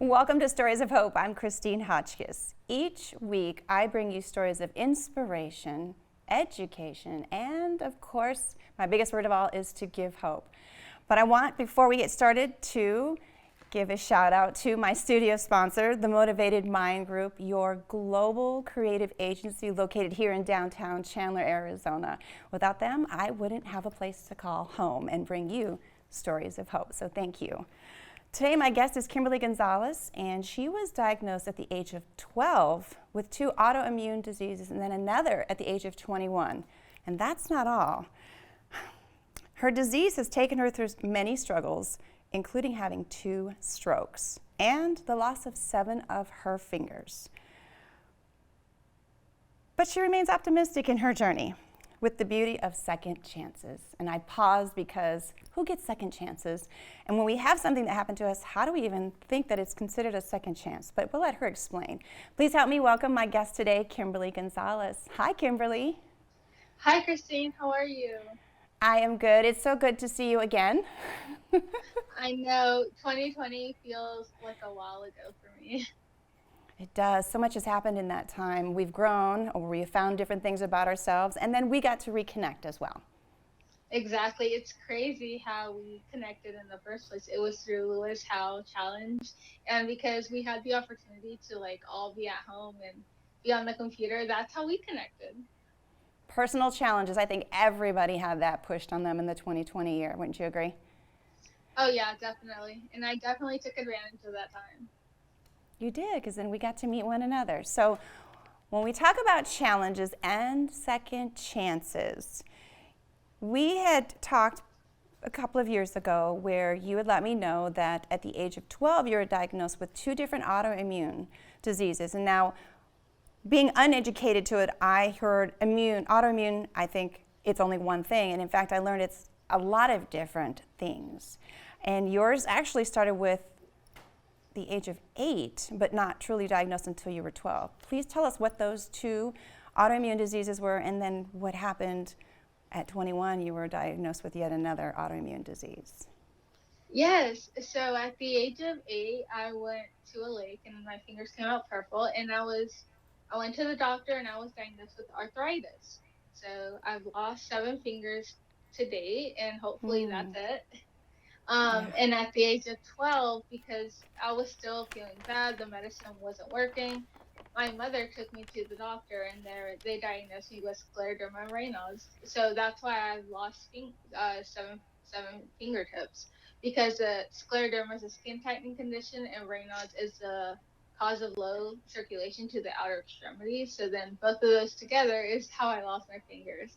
Welcome to Stories of Hope. I'm Christine Hotchkiss. Each week, I bring you stories of inspiration, education, and of course, my biggest word of all is to give hope. But I want, before we get started, to give a shout out to my studio sponsor, the Motivated Mind Group, your global creative agency located here in downtown Chandler, Arizona. Without them, I wouldn't have a place to call home and bring you stories of hope. So thank you. Today, my guest is Kimberly Gonzalez, and she was diagnosed at the age of 12 with 2 autoimmune diseases and then another at the age of 21. And that's not all. Her disease has taken her through many struggles, including having 2 strokes and the loss of 7 of her fingers. But she remains optimistic in her journey with the beauty of second chances. And I pause because who gets second chances? And when we have something that happened to us, how do we even think that it's considered a second chance? But we'll let her explain. Please help me welcome my guest today, Kimberly Gonzalez. Hi, Kimberly. Hi, Christine. How are you? I am good. It's so good to see you again. I know 2020 feels like a while ago for me. It does. So much has happened in that time. We've grown, or we've found different things about ourselves, and then we got to reconnect as well. Exactly. It's crazy how we connected in the first place. It was through Lewis Howe Challenge, and because we had the opportunity to all be at home and be on the computer, that's how we connected. Personal challenges. I think everybody had that pushed on them in the 2020 year. Wouldn't you agree? Oh yeah, definitely. And I definitely took advantage of that time. You did, because then we got to meet one another. So when we talk about challenges and second chances, we had talked a couple of years ago where you had let me know that at the age of 12 you were diagnosed with 2 different autoimmune diseases. And now, being uneducated to it, I heard autoimmune, I think it's only one thing. And in fact, I learned it's a lot of different things. And yours actually started with the age of 8, but not truly diagnosed until you were 12. Please tell us what those 2 autoimmune diseases were, and then what happened at 21, you were diagnosed with yet another autoimmune disease. Yes. So at the age of 8, I went to a lake and my fingers came out purple, and I went to the doctor and I was diagnosed with arthritis. So I've lost 7 fingers to date, and hopefully that's it. Yeah. And at the age of 12, because I was still feeling bad, the medicine wasn't working, my mother took me to the doctor, and they diagnosed me with scleroderma and Raynaud's. So that's why I've lost 7 fingertips, because scleroderma is a skin tightening condition, and Raynaud's is the cause of low circulation to the outer extremities. So then both of those together is how I lost my fingers.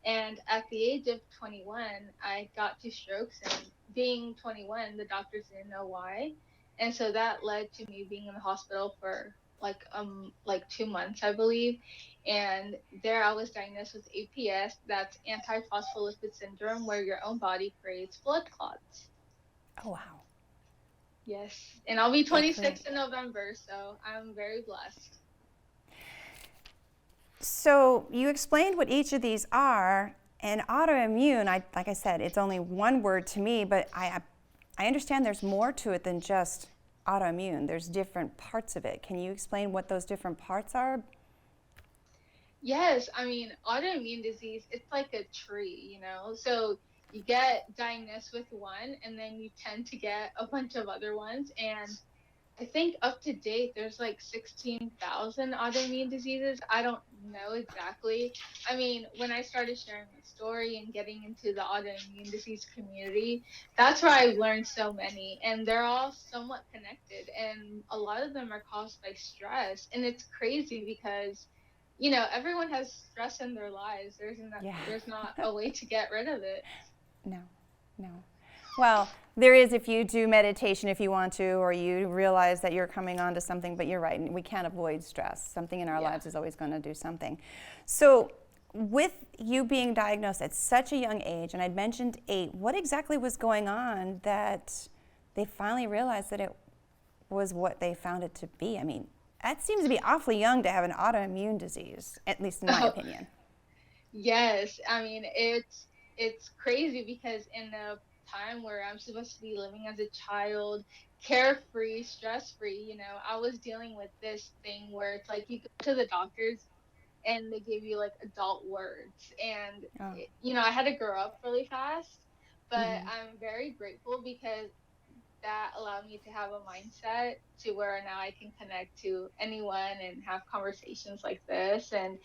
And at the age of 21, I got 2 strokes, and being 21, the doctors didn't know why. And so that led to me being in the hospital for like 2 months, I believe. And there I was diagnosed with APS, that's Antiphospholipid Syndrome, where your own body creates blood clots. Oh, wow. Yes. And I'll be They 26 in November, so I'm very blessed. So you explained what each of these are, and autoimmune, like I said, it's only one word to me, but I understand there's more to it than just autoimmune. There's different parts of it. Can you explain what those different parts are? Yes, I mean, autoimmune disease, it's like a tree, So you get diagnosed with one, and then you tend to get a bunch of other ones. And I think up to date, there's like 16,000 autoimmune diseases. I don't know exactly. I mean, when I started sharing my story and getting into the autoimmune disease community, that's where I learned so many. And they're all somewhat connected. And a lot of them are caused by stress. And it's crazy because, everyone has stress in their lives. Yeah. There's not a way to get rid of it. No, no. Well, there is if you do meditation if you want to, or you realize that you're coming on to something, but you're right, we can't avoid stress. Something in our lives is always going to do something. So with you being diagnosed at such a young age, and I'd mentioned 8, what exactly was going on that they finally realized that it was what they found it to be? I mean, that seems to be awfully young to have an autoimmune disease, at least in my opinion. Yes, I mean, it's crazy because in the time where I'm supposed to be living as a child, carefree, stress free. You know, I was dealing with this thing where it's like you go to the doctors and they give you like adult words. And, Oh. you know, I had to grow up really fast, but Hmm. I'm very grateful because that allowed me to have a mindset to where now I can connect to anyone and have conversations like this. And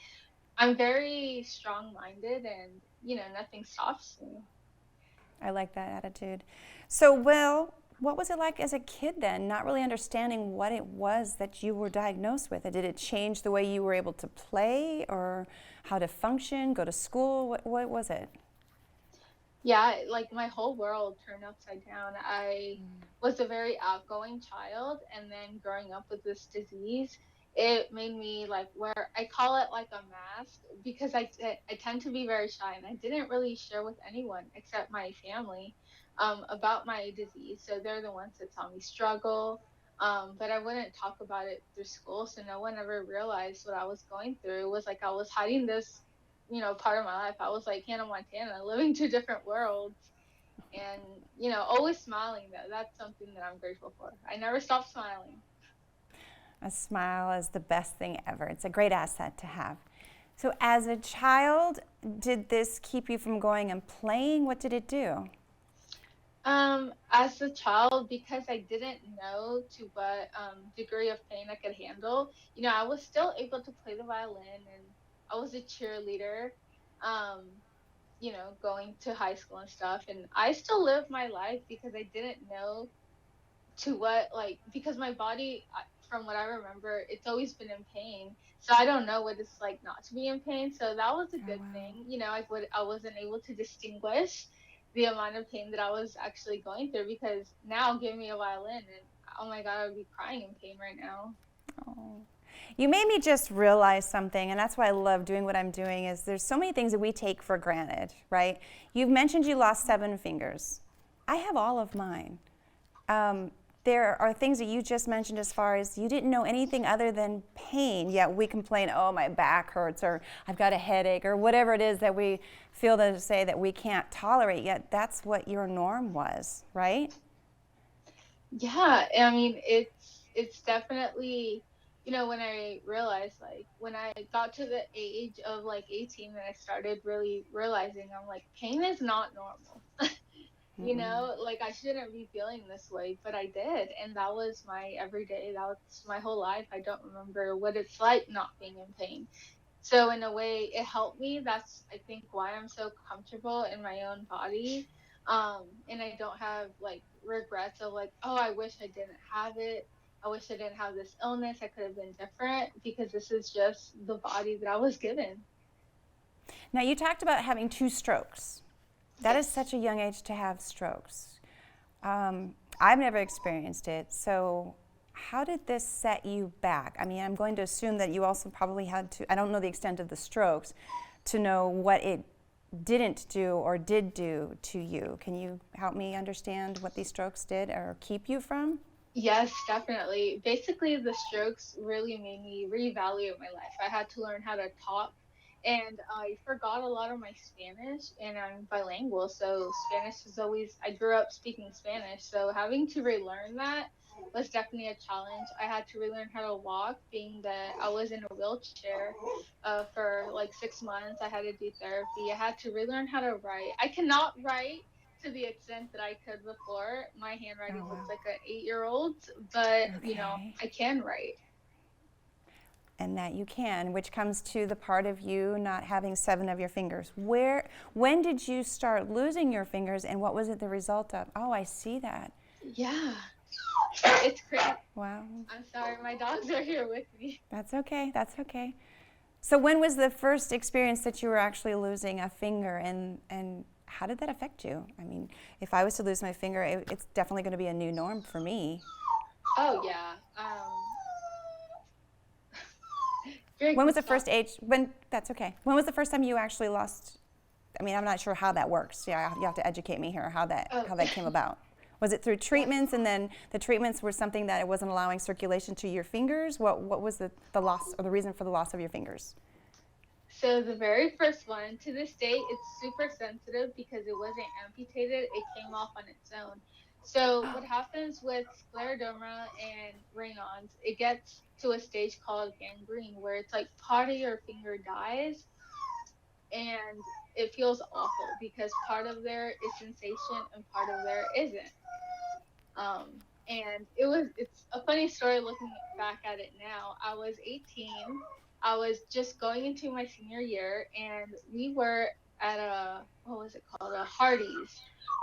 I'm very strong minded and, you know, nothing stops me. I like that attitude. So, Will, what was it like as a kid then, not really understanding what it was that you were diagnosed with? Did it change the way you were able to play or how to function, go to school? What was it? Yeah, like my whole world turned upside down. I was a very outgoing child, and then growing up with this disease, it made me like where I call it like a mask because I tend to be very shy, and I didn't really share with anyone except my family about my disease. So they're the ones that saw me struggle. But I wouldn't talk about it through school, so no one ever realized what I was going through. It was like I was hiding this, you know, part of my life. I was like Hannah Montana, living two different worlds, and, you know, always smiling though. That's something that I'm grateful for. I never stopped smiling. A smile is the best thing ever. It's a great asset to have. So, as a child, did this keep you from going and playing? What did it do? As a child, because I didn't know to what degree of pain I could handle, you know, I was still able to play the violin, and I was a cheerleader. Um, you know, going to high school and stuff, and I still live my life because I didn't know to what, like, because my body, from what I remember, it's always been in pain, so I don't know what it's like not to be in pain. So that was a Oh, good wow. thing. You know, I wasn't able to distinguish the amount of pain that I was actually going through, because now give me a violin and oh my god, I would be crying in pain right now. Oh. You made me just realize something, and that's why I love doing what I'm doing, is there's so many things that we take for granted, right? You've mentioned you lost 7 fingers. I have all of mine. Um, there are things that you just mentioned as far as you didn't know anything other than pain, yet we complain, oh, my back hurts, or I've got a headache, or whatever it is that we feel to say that we can't tolerate, yet that's what your norm was, right? Yeah, I mean, it's definitely, you know, when I realized, like, when I got to the age of like 18 and I started really realizing, I'm like, pain is not normal. You Mm-mm. know, like I shouldn't be feeling this way, but I did, and that was my everyday. That was my whole life. I don't remember what it's like not being in pain. So in a way, it helped me. That's, I think, why I'm so comfortable in my own body. And I don't have like regrets of like, oh, I wish I didn't have it. I wish I didn't have this illness. I could have been different, because this is just the body that I was given. Now, you talked about having 2 strokes. That is Yes. such a young age to have strokes. I've never experienced it, so how did this set you back? I mean, I'm going to assume that you also probably had to, I don't know the extent of the strokes, to know what it didn't do or did do to you. Can you help me understand what these strokes did or keep you from? Yes, definitely. Basically, the strokes really made me reevaluate my life. I had to learn how to talk, and I forgot a lot of my Spanish, and I'm bilingual, so Spanish is always, I grew up speaking Spanish, so having to relearn that was definitely a challenge. I had to relearn how to walk, being that I was in a wheelchair for like 6 months. I had to do therapy. I had to relearn how to write. I cannot write to the extent that I could before. My handwriting Oh, looks wow. like an 8-year-old, but you know, Okay. I can write. And that you can, which comes to the part of you not having 7 of your fingers. When did you start losing your fingers, and what was it the result of? Oh, I see that. Yeah, it's crazy. Wow. I'm sorry, my dogs are here with me. That's okay. That's okay. So when was the first experience that you were actually losing a finger, and how did that affect you? I mean, if I was to lose my finger, it's definitely going to be a new norm for me. Oh yeah. Drake, When was the stop. first age? When that's okay. When was the first time you actually lost? I mean, I'm not sure how that works. Yeah, you have to educate me here. Oh, How that came about? Was it through yeah. treatments, and then the treatments were something that it wasn't allowing circulation to your fingers? What was the loss or the reason for the loss of your fingers? So the very first one, to this day, it's super sensitive because it wasn't amputated. It came off on its own. So what happens with scleroderma and Raynaud's, it gets to a stage called gangrene where it's like part of your finger dies, and it feels awful because part of there is sensation and part of there isn't. And it's a funny story looking back at it now. I was 18. I was just going into my senior year, and we were at what was it called? A Hardee's.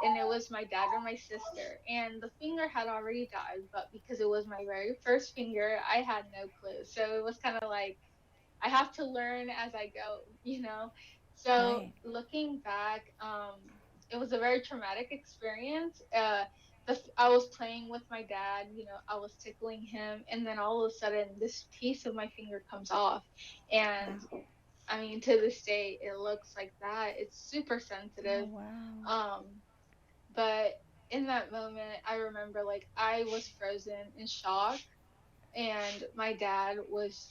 And it was my dad and my sister. And the finger had already died, but because it was my very first finger, I had no clue. So it was kind of like, I have to learn as I go, you know? So Right. looking back, it was a very traumatic experience. I was playing with my dad, I was tickling him, and then all of a sudden, this piece of my finger comes off. And Wow. I mean, to this day, it looks like that. It's super Oh, sensitive. wow. Um, but in that moment, I remember like I was frozen in shock, and my dad was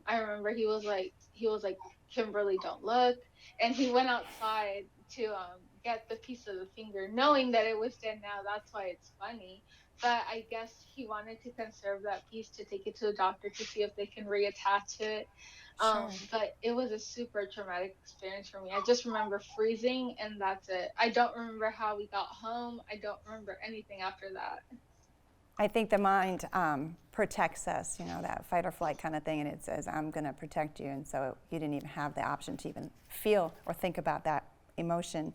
I remember he was like, Kimberly, don't look. And he went outside to get the piece of the finger, knowing that it was dead. Now that's why it's funny, but I guess he wanted to conserve that piece to take it to a doctor to see if they can reattach it. Sure. But it was a super traumatic experience for me. I just remember freezing, and that's it. I don't remember how we got home. I don't remember anything after that. I think the mind protects us, that fight or flight kind of thing, and it says, I'm going to protect you. And so you didn't even have the option to even feel or think about that emotion.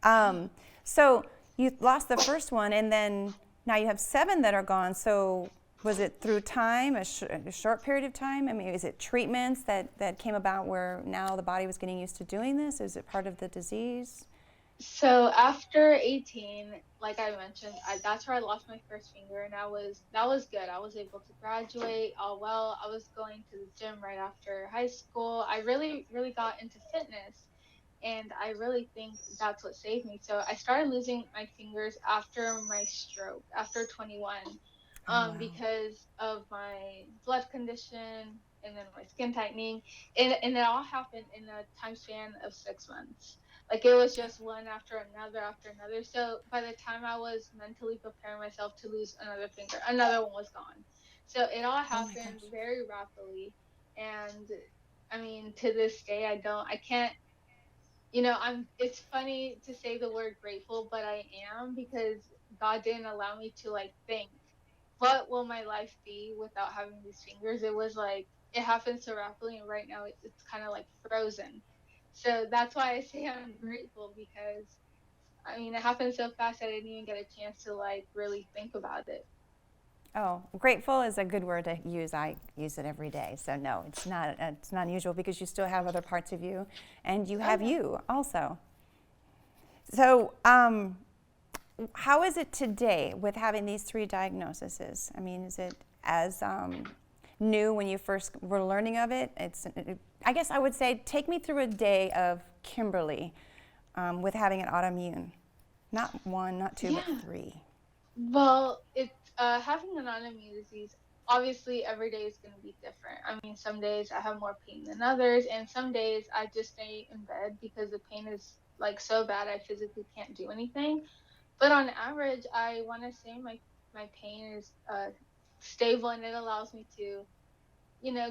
So you lost the first one, and then now you have 7 that are gone. So was it through time, a short period of time? I mean, is it treatments that came about where now the body was getting used to doing this? Is it part of the disease? So after 18, like I mentioned, that's where I lost my first finger, and that was good. I was able to graduate all well. I was going to the gym right after high school. I really, really got into fitness, and I really think that's what saved me. So I started losing my fingers after my stroke, after 21, Oh, wow. because of my blood condition and then my skin tightening, and it all happened in a time span of 6 months. Like it was just one after another. So by the time I was mentally preparing myself to lose another finger, another one was gone. So it all Oh, my happened gosh. very rapidly. And I mean, to this day, I can't, it's funny to say the word grateful, but I am, because God didn't allow me to like think, what will my life be without having these fingers? It was like, it happened so rapidly, and right now it's kind of like frozen. So that's why I say I'm grateful, because I mean, it happened so fast I didn't even get a chance to like really think about it. Oh, grateful is a good word to use. I use it every day. So no, it's not unusual because you still have other parts of you, and you Oh have yeah. you also. So how is it today with having these 3 diagnoses? I mean, is it as new when you first were learning of it? I guess I would say, take me through a day of Kimberly with having an autoimmune. Not 1, not 2, but Yeah. 3. Well, it's having an autoimmune disease. Obviously, every day is going to be different. I mean, some days I have more pain than others, and some days I just stay in bed because the pain is like so bad I physically can't do anything. But on average, I want to say my pain is stable, and it allows me to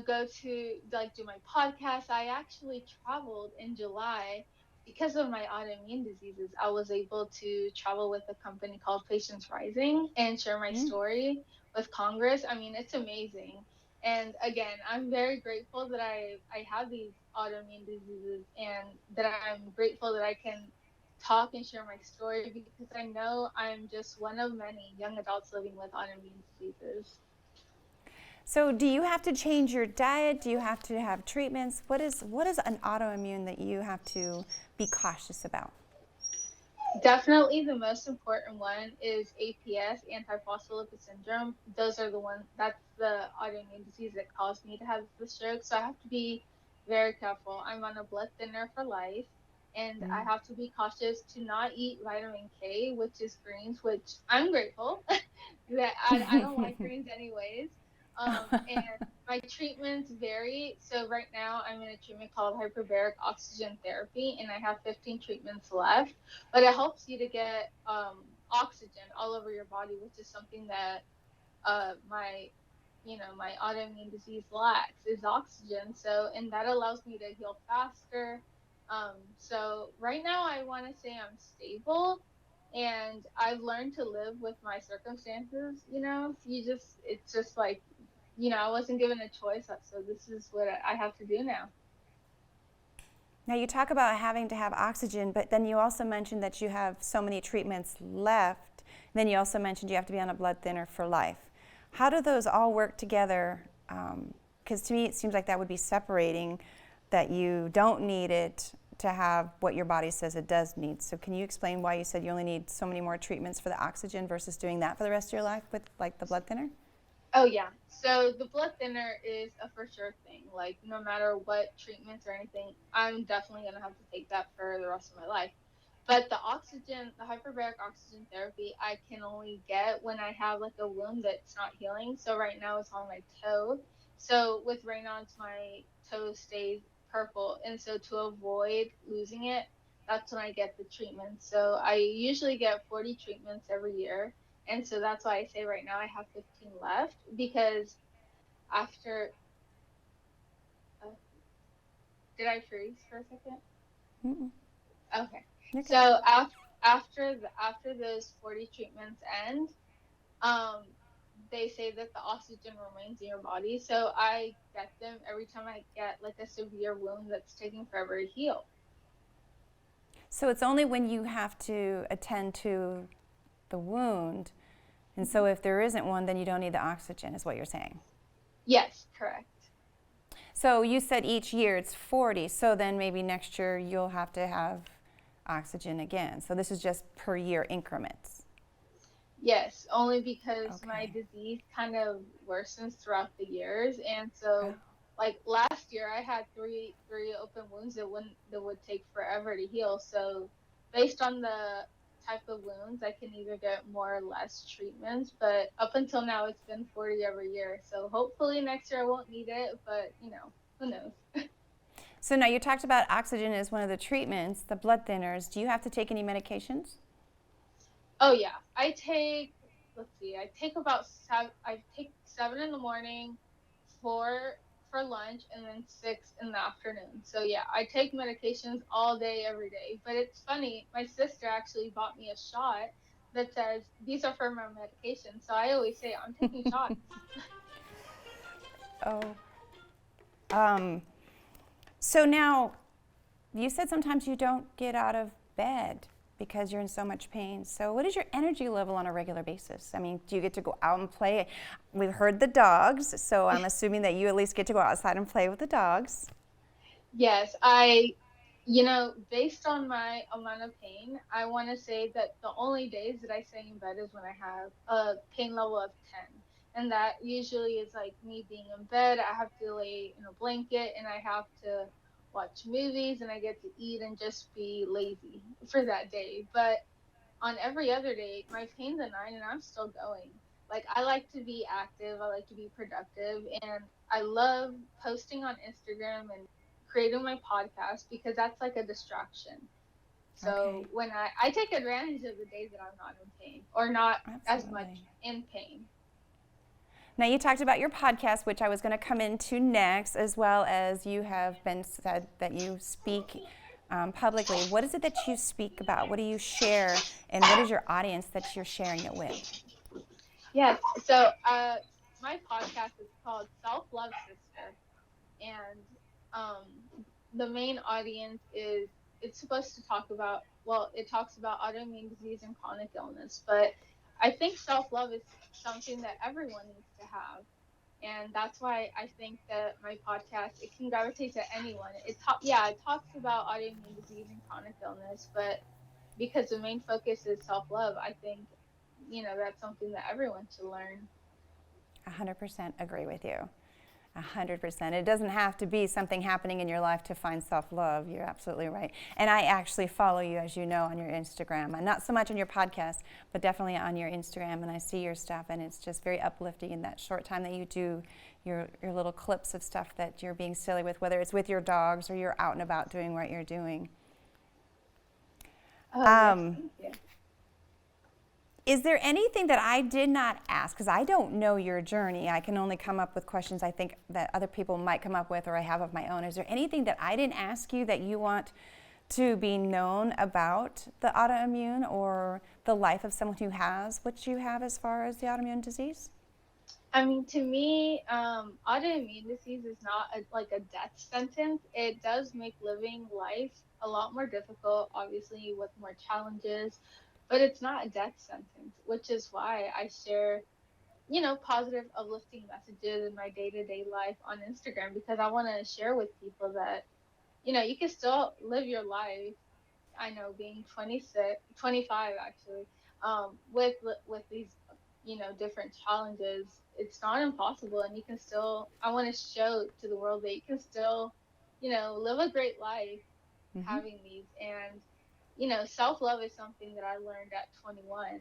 go to like do my podcast. I actually traveled in July because of my autoimmune diseases. I was able to travel with a company called Patients Rising and share my Mm. story with Congress. I mean, it's amazing. And again, I'm very grateful that I have these autoimmune diseases, and that I'm grateful that I can talk and share my story, because I know I'm just one of many young adults living with autoimmune diseases. So, do you have to change your diet? Do you have to have treatments? What is an autoimmune that you have to be cautious about? Definitely the most important one is APS, antiphospholipid syndrome. Those are the one that's the autoimmune disease that caused me to have the stroke. So I have to be very careful. I'm on a blood thinner for life, and I Mm. have to be cautious to not eat vitamin K, which is greens, which I'm grateful that I don't like greens anyways. And my treatments vary. So right now I'm in a treatment called hyperbaric oxygen therapy, and I have 15 treatments left, but it helps you to get oxygen all over your body, which is something that my my autoimmune disease lacks is oxygen. So, and that allows me to heal faster. So right now I want to say I'm stable, and I've learned to live with my circumstances. It's just like, I wasn't given a choice, so this is what I have to do now. Now, you talk about having to have oxygen, but then you also mentioned that you have so many treatments left. And then you also mentioned you have to be on a blood thinner for life. How do those all work together? Because to me, it seems like that would be separating, that you don't need it to have what your body says it does need. So can you explain why you said you only need so many more treatments for the oxygen versus doing that for the rest of your life with like the blood thinner? Oh yeah. So the blood thinner is a for sure thing. Like, no matter what treatments or anything, I'm definitely gonna have to take that for the rest of my life. But the hyperbaric oxygen therapy, I can only get when I have like a wound that's not healing. So right now it's on my toe. So with Raynaud's, my toe stays purple, and so to avoid losing it, that's when I get the treatment. So I usually get 40 treatments every year, and so that's why I say right now I have 15 left, because after, uh, did I freeze for a second? Mm-mm. Okay. You're good. So after those 40 treatments end, um, they say that the oxygen remains in your body. So I get them every time I get like a severe wound that's taking forever to heal. So it's only when you have to attend to the wound. And so if there isn't one, then you don't need the oxygen, is what you're saying. Yes, correct. So you said each year it's 40, so then maybe next year you'll have to have oxygen again. So this is just per year increments. Yes, only because my Okay. disease kind of worsens throughout the years, and Oh, so like last year I had three open wounds that would take forever to heal. So based on the type of wounds, I can either get more or less treatments, but up until now it's been 40 every year. So hopefully next year I won't need it, but who knows? so now you talked about oxygen as one of the treatments, the blood thinners. Do you have to take any medications? Oh yeah, let's see, I take 7 in the morning, 4 for lunch, and then 6 in the afternoon. So yeah, I take medications all day, every day. But it's funny, my sister actually bought me a shot that says these are for my medication. So I always say I'm taking shots. Oh. Um, so now you said sometimes you don't get out of bed because you're in so much pain. So what is your energy level on a regular basis? I mean, do you get to go out and play? We've heard the dogs, so I'm assuming that you at least get to go outside and play with the dogs. Yes, based on my amount of pain, I want to say that the only days that I stay in bed is when I have a pain level of 10. And that usually is like me being in bed. I have to lay in a blanket and I have to watch movies and I get to eat and just be lazy for that day. But on every other day, my pain's a 9 and I'm still going. Like, I like to be active, I like to be productive, and I love posting on Instagram and creating my podcast because that's like a distraction. So Okay, when I take advantage of the days that I'm not in pain or not as much absolutely. in pain. Now you talked about your podcast, which I was going to come into next, as well as you have been said that you speak publicly. What is it that you speak about? What do you share, and what is your audience that you're sharing it with? Yes. So my podcast is called Self Love Sister, and um, the main audience is, it's supposed to talk about, well, it talks about autoimmune disease and chronic illness, but I think self-love is something that everyone needs to have, and that's why I think that my podcast, it can gravitate to anyone. It talks about autoimmune disease and chronic illness, but because the main focus is self-love, I think that's something that everyone should learn. 100% agree with you. 100%. It doesn't have to be something happening in your life to find self-love. You're absolutely right. And I actually follow you, as you know, on your Instagram. And not so much on your podcast, but definitely on your Instagram. And I see your stuff, and it's just very uplifting in that short time that you do your little clips of stuff that you're being silly with, whether it's with your dogs or you're out and about doing what you're doing. Oh yes, Um, thank you. Is there anything that I did not ask? Because I don't know your journey. I can only come up with questions I think that other people might come up with or I have of my own. Is there anything that I didn't ask you that you want to be known about the autoimmune or the life of someone who has what you have as far as the autoimmune disease? I mean, to me, autoimmune disease is not like a death sentence. It does make living life a lot more difficult, obviously, with more challenges, but it's not a death sentence, which is why I share, positive, uplifting messages in my day-to-day life on Instagram, because I want to share with people that, you can still live your life. I know, being 26, 25 actually, with these, different challenges, it's not impossible, and you can still. I want to show to the world that you can still, live a great life Mm-hmm. having these. And self love is something that I learned at 21,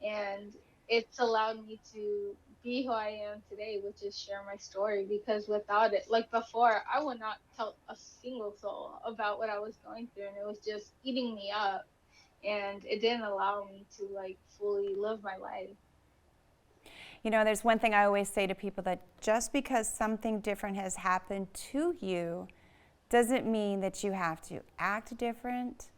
and it's allowed me to be who I am today, which is share my story. Because without it, like before, I would not tell a single soul about what I was going through, and it was just eating me up, and it didn't allow me to like fully live my life. You know, there's one thing I always say to people, that just because something different has happened to you doesn't mean that you have to act different,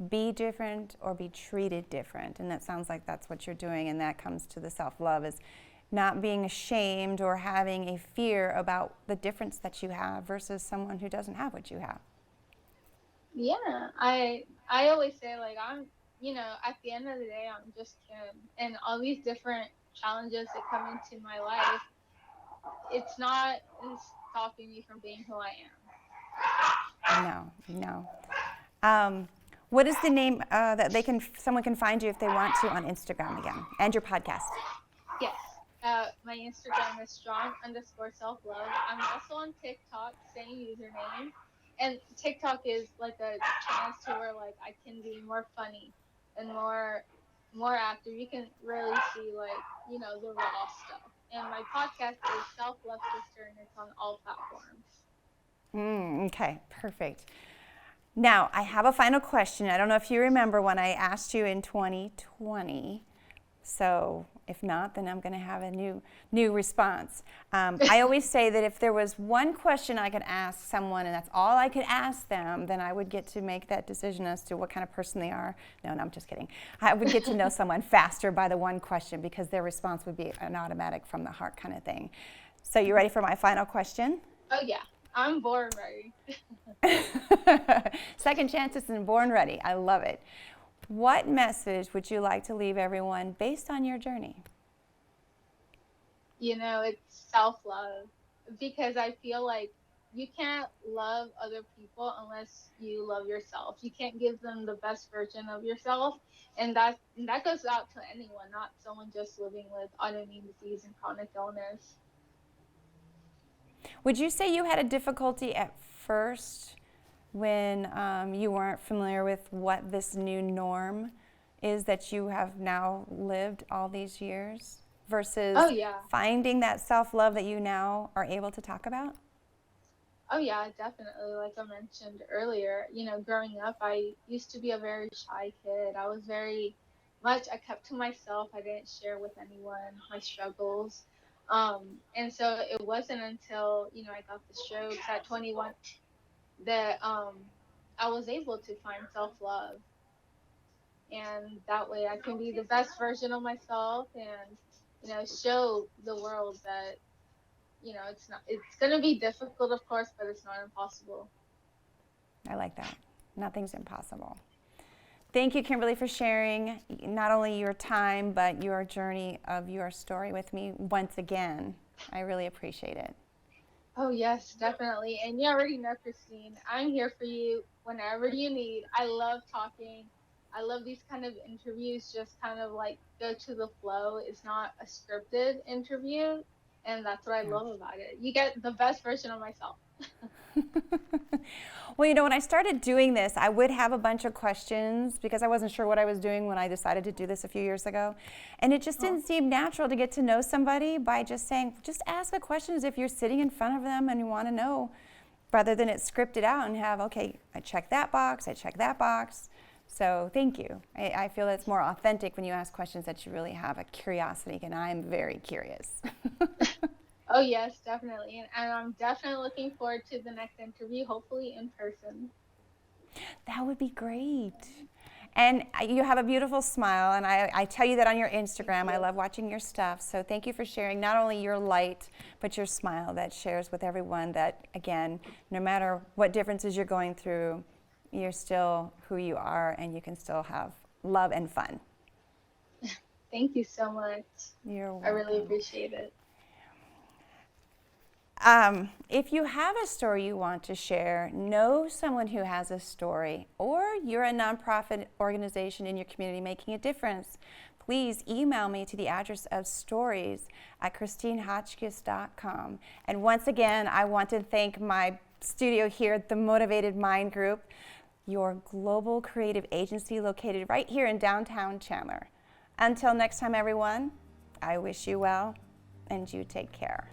be different, or be treated different. And that sounds like that's what you're doing, and that comes to the self-love, is not being ashamed or having a fear about the difference that you have versus someone who doesn't have what you have. Yeah, I always say, like, I'm, at the end of the day, I'm just Kim, and all these different challenges that come into my life, it's not stopping me from being who I No, no. What is the name that someone can find you if they want to on Instagram again, and your podcast? Yes. My Instagram is strong_self-love. I'm also on TikTok, same username. And TikTok is like a chance to where like I can be more funny and more active. You can really see, like, the raw stuff. And my podcast is Self Love Sister, and it's on all platforms. Okay, perfect. Now, I have a final question. I don't know if you remember when I asked you in 2020. So if not, then I'm going to have a new response. I always say that if there was one question I could ask someone, and that's all I could ask them, then I would get to make that decision as to what kind of person they are. No, I'm just kidding. I would get to know someone faster by the one question, because their response would be an automatic from the heart kind of thing. So you ready for my final question? Oh, yeah. I'm born ready. Second chances and born ready. I love it. What message would you like to leave everyone based on your journey? It's self-love, because I feel like you can't love other people unless you love yourself. You can't give them the best version of yourself, and that goes out to anyone, not someone just living with autoimmune disease and chronic illness. Would you say you had a difficulty at first when you weren't familiar with what this new norm is that you have now lived all these years, versus Oh yeah. finding that self-love that you now are able to talk about? Oh yeah, definitely. Like I mentioned earlier, growing up, I used to be a very shy kid. I was very much, I kept to myself. I didn't share with anyone my struggles. And so it wasn't until, I got the strokes at 21 that I was able to find self-love. And that way I can be the best version of myself, and, show the world that, it's going to be difficult, of course, but it's not impossible. I like that. Nothing's impossible. Thank you, Kimberly, for sharing not only your time, but your journey of your story with me once again. I really appreciate it. Oh, yes, definitely. And you already know, Christine, I'm here for you whenever you need. I love talking. I love these kind of interviews, just kind of like go to the flow. It's not a scripted interview. And that's what I Yeah. love about it. You get the best version of myself. Well, you know, when I started doing this, I would have a bunch of questions because I wasn't sure what I was doing when I decided to do this a few years ago. And it just didn't seem natural to get to know somebody by just saying, just ask a question as if you're sitting in front of them and you want to know, rather than it scripted out and have, okay, I check that box, I check that box. So thank you. I feel it's more authentic when you ask questions that you really have a curiosity, and I'm very curious. Oh yes, definitely. And I'm definitely looking forward to the next interview, hopefully in person. That would be great. And you have a beautiful smile, and I tell you that on your Instagram. I love watching your stuff. So thank you for sharing not only your light, but your smile that shares with everyone that, again, no matter what differences you're going through, you're still who you are, and you can still have love and fun. Thank you so much. You're welcome. I really appreciate it. If you have a story you want to share, know someone who has a story, or you're a nonprofit organization in your community making a difference, please email me to the address of stories@christinehotchkiss.com. And once again, I want to thank my studio here at the Motivated Mind Group, your global creative agency located right here in downtown Chandler. Until next time, everyone, I wish you well, and you take care.